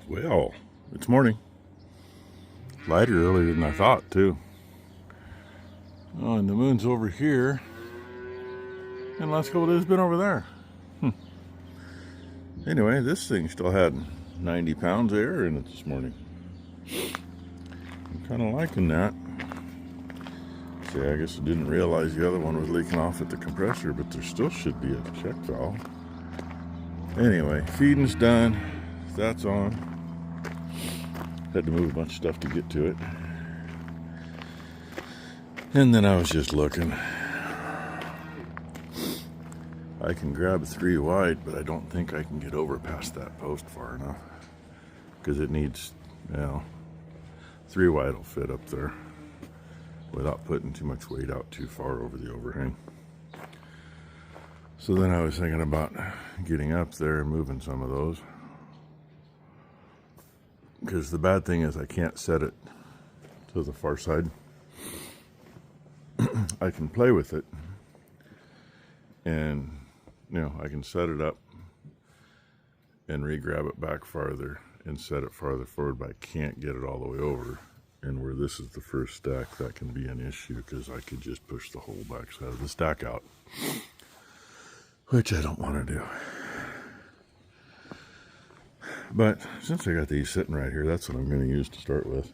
Well, it's morning. Lighter earlier than I thought, too. Oh, and the moon's over here. And the last couple days been over there. Anyway, this thing still had 90 pounds of air in it this morning. I'm kind of liking that. See, I guess I didn't realize the other one was leaking off at the compressor, but there still should be a check valve. Anyway, feeding's done. That's on. Had to move a bunch of stuff to get to it. And then I was just looking. I can grab 3 wide, but I don't think I can get over past that post far enough. Because it needs, 3 wide will fit up there without putting too much weight out too far over the overhang. So then I was thinking about getting up there and moving some of those. Because the bad thing is I can't set it to the far side. I can play with it. And, I can set it up and re-grab it back farther and set it farther forward, but I can't get it all the way over. And where this is the first stack, that can be an issue because I could just push the whole back side of the stack out, which I don't want to do. But since I got these sitting right here, that's what I'm going to use to start with.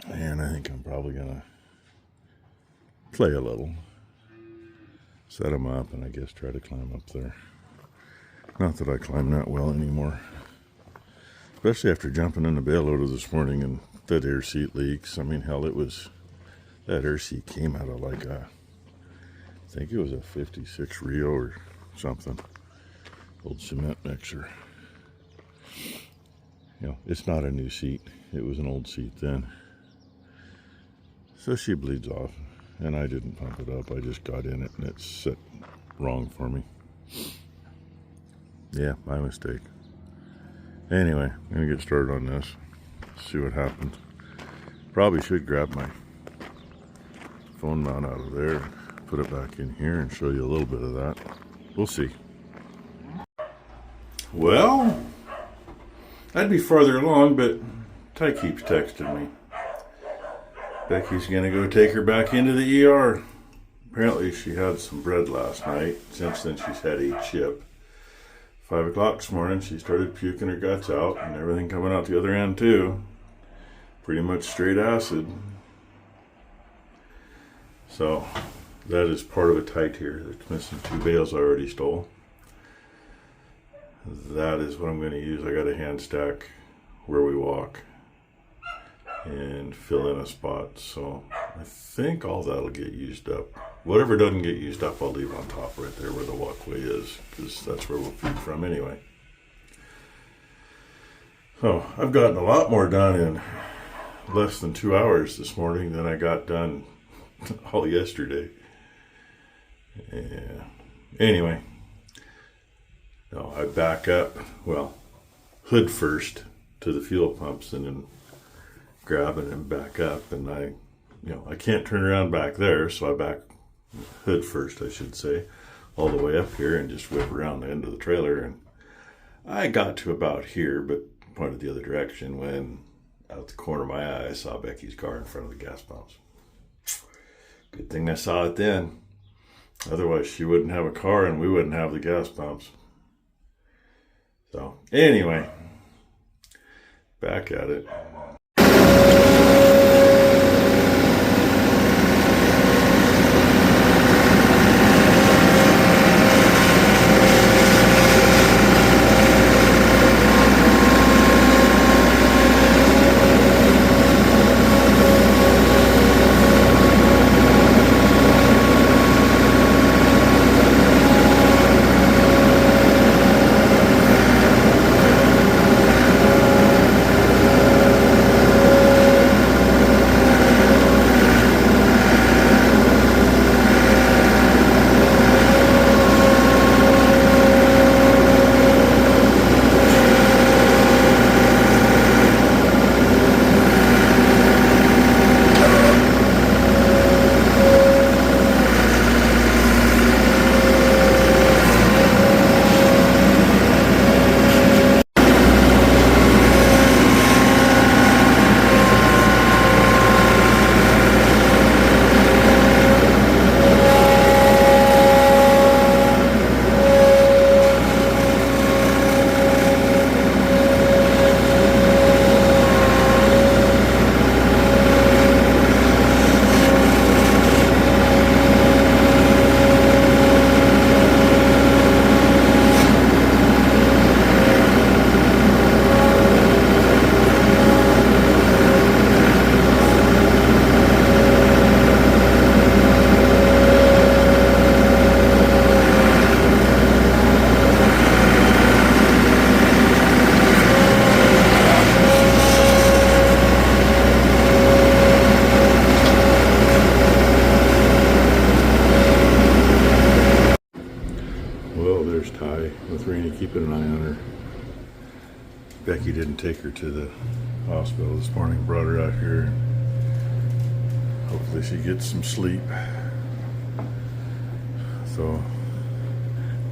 And I think I'm probably going to play a little, set them up, and I guess try to climb up there. Not that I climb that well anymore. Especially after jumping in the bail loader this morning and that air seat leaks. I mean, hell, that air seat came out of I think it was a 56 Rio or something. Old cement mixer. It's not a new seat. It was an old seat then. So she bleeds off. And I didn't pump it up. I just got in it and it set wrong for me. Yeah, my mistake. Anyway, I'm going to get started on this. See what happens. Probably should grab my phone mount out of there, put it back in here and show you a little bit of that. We'll see. Well, I'd be farther along, but Ty keeps texting me. Becky's going to go take her back into the ER. Apparently she had some bread last night. Since then she's had a chip. 5 o'clock this morning she started puking her guts out and everything coming out the other end too. Pretty much straight acid. So that is part of a tight here. It's missing 2 bales I already stole. That is what I'm going to use. I got a hand stack where we walk and fill in a spot. So I think all that'll get used up. Whatever doesn't get used up, I'll leave on top right there where the walkway is, because that's where we'll feed from anyway. So I've gotten a lot more done in less than 2 hours this morning than I got done all yesterday. Yeah. Anyway, I back up, hood first to the fuel pumps and then grab it and back up, and I can't turn around back there, so I back hood first, I should say, all the way up here and just whip around the end of the trailer. And I got to about here, but pointed the other direction when out the corner of my eye I saw Becky's car in front of the gas pumps. Good thing I saw it then. Otherwise she wouldn't have a car and we wouldn't have the gas pumps. So anyway, back at it. Becky didn't take her to the hospital this morning, brought her out here. Hopefully she gets some sleep. So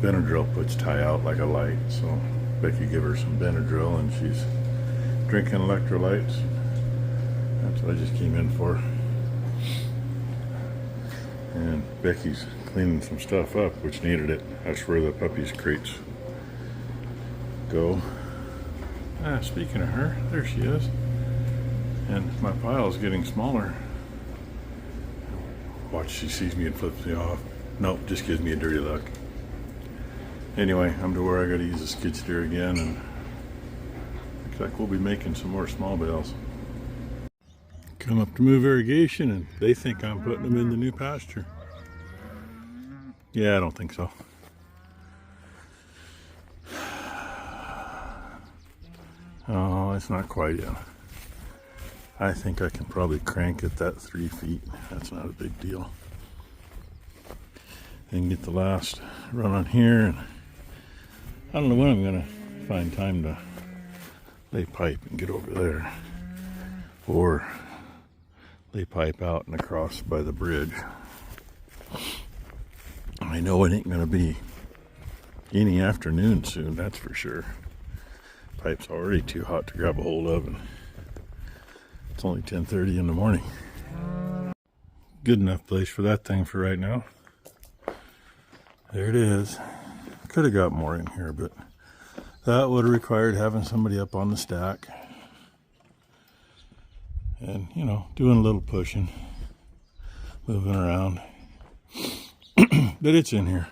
Benadryl puts Ty out like a light, so Becky gave her some Benadryl and she's drinking electrolytes. That's what I just came in for. And Becky's cleaning some stuff up, which needed it. That's where the puppies' crates go. Speaking of her, there she is. And my pile is getting smaller. Watch, she sees me and flips me off. Nope, just gives me a dirty look. Anyway, I'm to where I gotta use the skid steer again, and looks like we'll be making some more small bales. Come up to move irrigation and they think I'm putting them in the new pasture. Yeah, I don't think so. Oh, it's not quite yet. I think I can probably crank it that 3 feet. That's not a big deal. Then get the last run on here, and I don't know when I'm gonna find time to lay pipe and get over there, or lay pipe out and across by the bridge. I know it ain't gonna be any afternoon soon, that's for sure. Pipe's already too hot to grab a hold of, and it's only 10:30 in the morning. Good enough place for that thing for right now. There it is. Could have got more in here, but that would have required having somebody up on the stack. And, you know, doing a little pushing, moving around. But it's in here.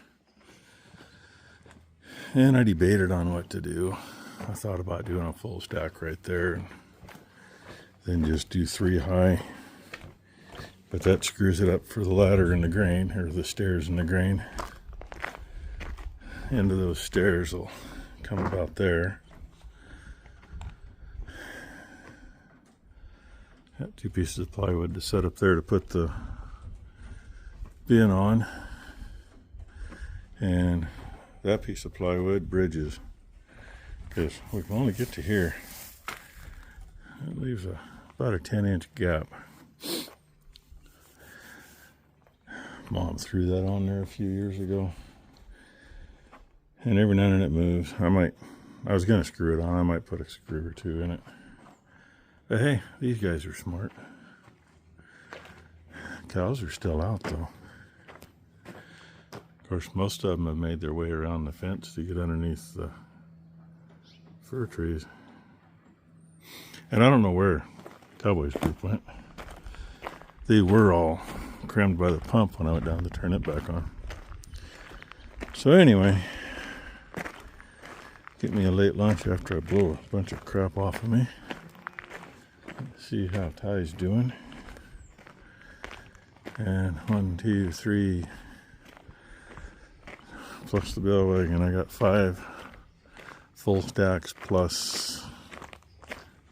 And I debated on what to do. I thought about doing a full stack right there, and then just do 3 high. But that screws it up for the ladder and the grain, or the stairs and the grain. End of those stairs will come about there. Got 2 pieces of plywood to set up there to put the bin on. And that piece of plywood bridges, because we can only get to here. It leaves about a 10-inch gap. Mom threw that on there a few years ago. And every now and then it moves. I was going to screw it on. I might put a screw or 2 in it. But hey, these guys are smart. Cows are still out though. Of course, most of them have made their way around the fence to get underneath the fir trees. And I don't know where Cowboys group went. They were all crammed by the pump when I went down to turn it back on. So anyway, get me a late lunch after I blow a bunch of crap off of me. See how Ty's doing. And 1, 2, 3, plus the bale wagon. I got 5 full stacks plus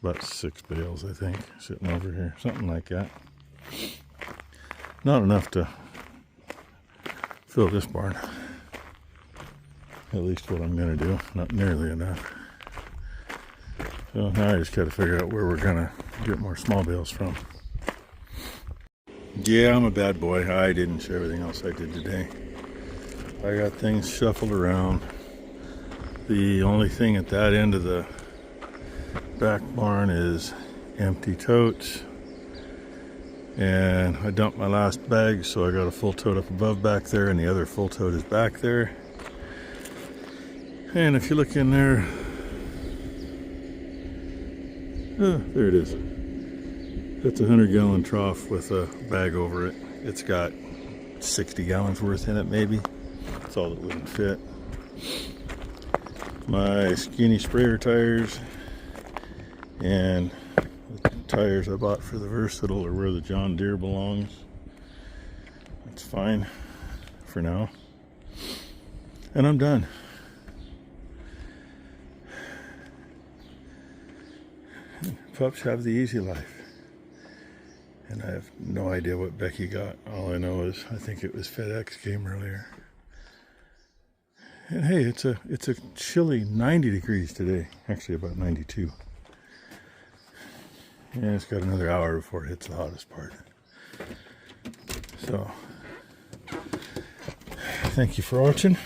about 6 bales, I think, sitting over here, something like that. Not enough to fill this barn. At least what I'm going to do. Not nearly enough. So now I just got to figure out where we're going to get more small bales from. Yeah, I'm a bad boy. I didn't show everything else I did today. I got things shuffled around. The only thing at that end of the back barn is empty totes. And I dumped my last bag, so I got a full tote up above back there, and the other full tote is back there. And if you look in there, there it is. That's a 100-gallon trough with a bag over it. It's got 60 gallons worth in it, maybe. That's all that wouldn't fit. My skinny sprayer tires and the tires I bought for the Versatile are where the John Deere belongs. That's fine for now. And I'm done. Pups have the easy life. And I have no idea what Becky got. All I know is I think it was FedEx came earlier. And hey, it's a chilly 90 degrees today. Actually, about 92. And it's got another hour before it hits the hottest part. So, thank you for watching.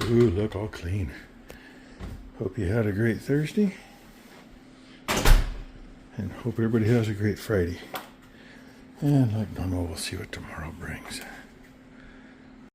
Ooh, look, all clean. Hope you had a great Thursday. And hope everybody has a great Friday. And like normal, we'll see what tomorrow brings.